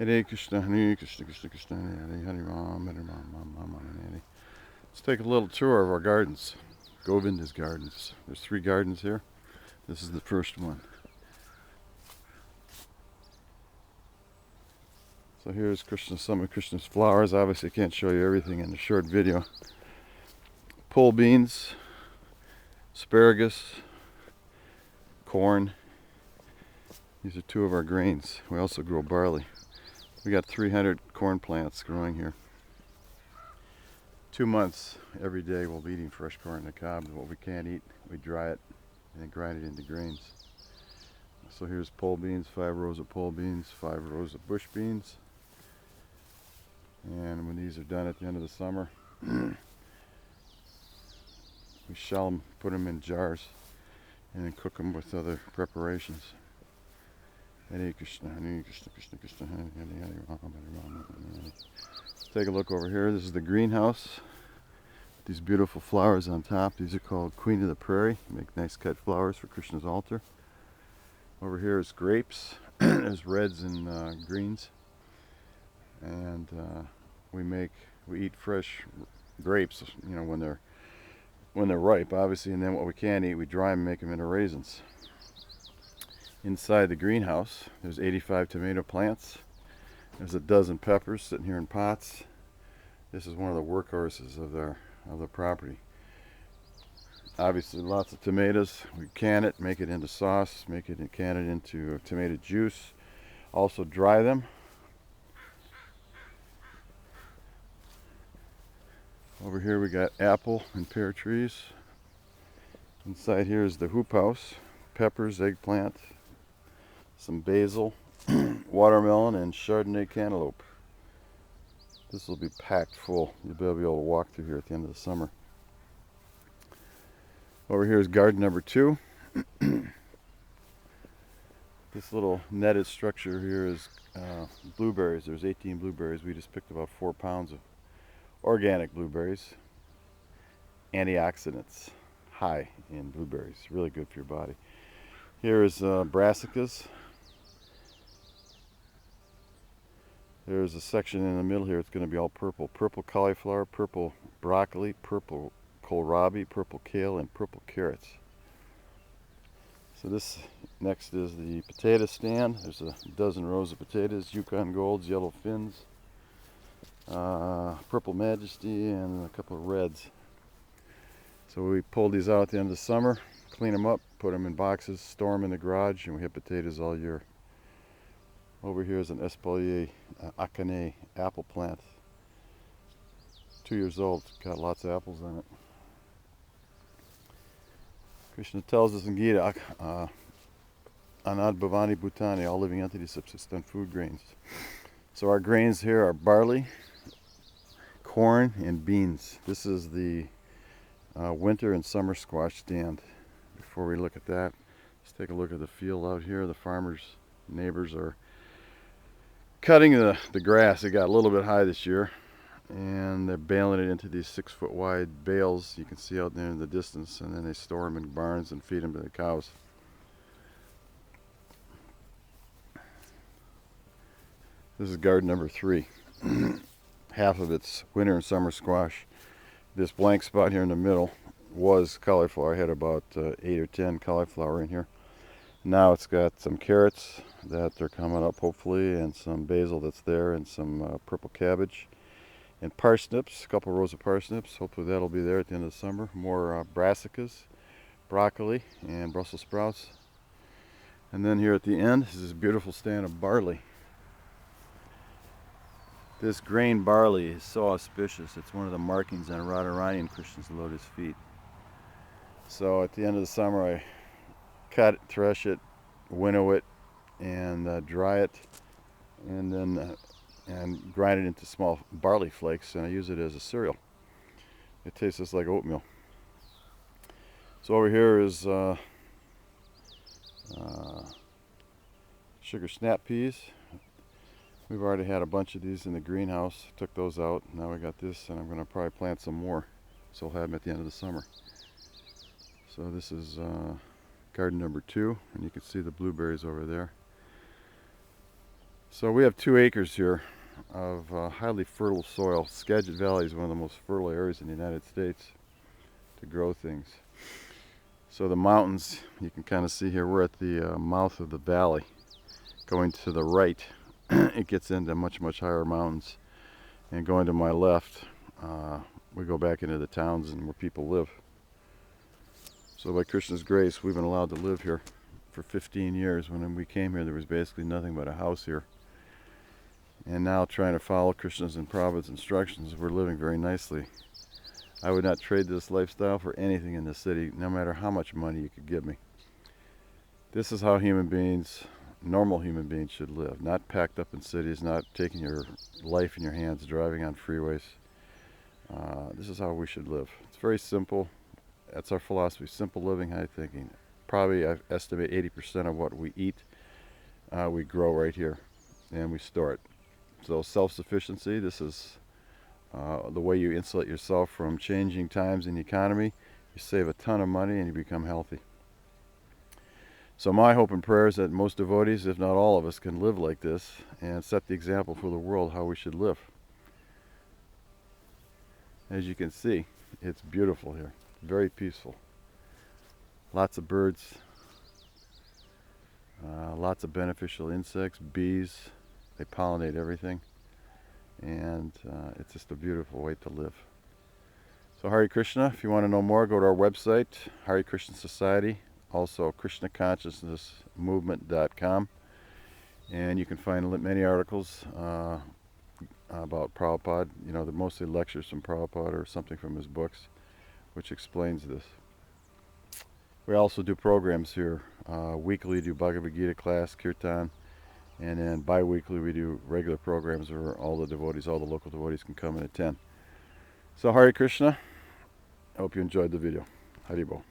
Hare Krishna, Hare Krishna, Krishna Krishna, Hare Hare, Ram, Hare Ram, Ram, Ram, Hare Hare. Let's take a little tour of our gardens. Govindas Gardens. There's 3 gardens here. This is the first one. So here's some of Krishna's flowers. Obviously I can't show you everything in a short video. Pole beans, asparagus, corn. These are 2 of our grains. We also grow barley. We got 300 corn plants growing here. 2 months every day we'll be eating fresh corn on the cob. What we can't eat, we dry it and then grind it into grains. So here's pole beans, 5 rows of pole beans, 5 rows of bush beans. And when these are done at the end of the summer, we shell them, put them in jars, and then cook them with other preparations. Hare Krishna, Hare Krishna, Krishna Krishna, Hare Hare, Hare Ram, Hare Ram, Hare Hare. Take a look over here. This is the greenhouse. These beautiful flowers on top. These are called Queen of the Prairie. Make nice cut flowers for Krishna's altar. Over here is grapes. There's reds and greens. And we eat fresh grapes, you know, when they're ripe, obviously. And then what we can't eat, we dry them and make them into raisins. Inside the greenhouse, there's 85 tomato plants. There's a dozen peppers sitting here in pots. This is one of the workhorses of the property. Obviously, lots of tomatoes. We can it, make it into sauce, can it into tomato juice. Also dry them. Over here we got apple and pear trees. Inside here is the hoop house. Peppers, eggplant, some basil, watermelon, and Chardonnay cantaloupe. This will be packed full. You'll be able to walk through here at the end of the summer. Over here is garden number 2. This little netted structure here is blueberries. There's 18 blueberries. We just picked about 4 pounds of organic blueberries. Antioxidants high in blueberries. Really good for your body. Here is brassicas. There's a section in the middle here. It's going to be all purple. Purple cauliflower, purple broccoli, purple kohlrabi, purple kale, and purple carrots. So this next is the potato stand. There's a dozen rows of potatoes, Yukon Golds, yellow fins, purple majesty, and a couple of reds. So we pulled these out at the end of the summer, clean them up, put them in boxes, store them in the garage, and we have potatoes all year. Over here is an Espalier Akane apple plant. 2 years old, it's got lots of apples on it. Krishna tells us in Gita, Annand, bhavani, bhutani, all living entities subsist on food grains. So our grains here are barley, corn, and beans. This is the winter and summer squash stand. Before we look at that, let's take a look at the field out here. The farmers, neighbors are cutting the grass. It got a little bit high this year, and they're baling it into these 6-foot wide bales you can see out there in the distance, and then they store them in barns and feed them to the cows. This is garden number 3. Half of it's winter and summer squash. This blank spot here in the middle was cauliflower. I had about 8 or 10 cauliflower in here. Now it's got some carrots that are coming up hopefully, and some basil that's there, and some purple cabbage, and parsnips, a couple rows of parsnips. Hopefully that'll be there at the end of the summer. More brassicas, broccoli, and Brussels sprouts. And then here at the end is this beautiful stand of barley. This grain barley is so auspicious. It's one of the markings on Radharani and Krishna's lotus feet. So at the end of the summer I cut it, thresh it, winnow it, and dry it, and then and grind it into small barley flakes, and I use it as a cereal. It tastes just like oatmeal. So over here is sugar snap peas. We've already had a bunch of these in the greenhouse. Took those out. Now we got this, and I'm going to probably plant some more, so we'll have them at the end of the summer. So this is garden number 2, and you can see the blueberries over there. So we have 2 acres here of highly fertile soil. Skagit Valley is one of the most fertile areas in the United States to grow things. So the mountains, you can kind of see here, we're at the mouth of the valley. Going to the right, it gets into much, much higher mountains. And going to my left, we go back into the towns and where people live. So by Krishna's grace, we've been allowed to live here for 15 years. When we came here, there was basically nothing but a house here. And now, trying to follow Krishna's and Prabhupada's instructions, we're living very nicely. I would not trade this lifestyle for anything in the city, no matter how much money you could give me. This is how human beings, normal human beings, should live. Not packed up in cities, not taking your life in your hands, driving on freeways. This is how we should live. It's very simple. That's our philosophy: simple living, high thinking. Probably, I estimate 80% of what we eat, we grow right here, and we store it. So self-sufficiency, this is the way you insulate yourself from changing times in the economy. You save a ton of money and you become healthy. So my hope and prayer is that most devotees, if not all of us, can live like this and set the example for the world how we should live. As you can see, it's beautiful here, very peaceful. Lots of birds, lots of beneficial insects, bees. They pollinate everything, and it's just a beautiful way to live. So Hare Krishna. If you want to know more, go to our website, Hare Krishna Society, also KrishnaConsciousnessMovement.com, and you can find many articles about Prabhupada. You know, they're mostly lectures from Prabhupada or something from his books, which explains this. We also do programs here. Weekly we do Bhagavad Gita class, kirtan, and then bi-weekly we do regular programs where all the devotees, all the local devotees can come and attend. So Hare Krishna. I hope you enjoyed the video. Haribol.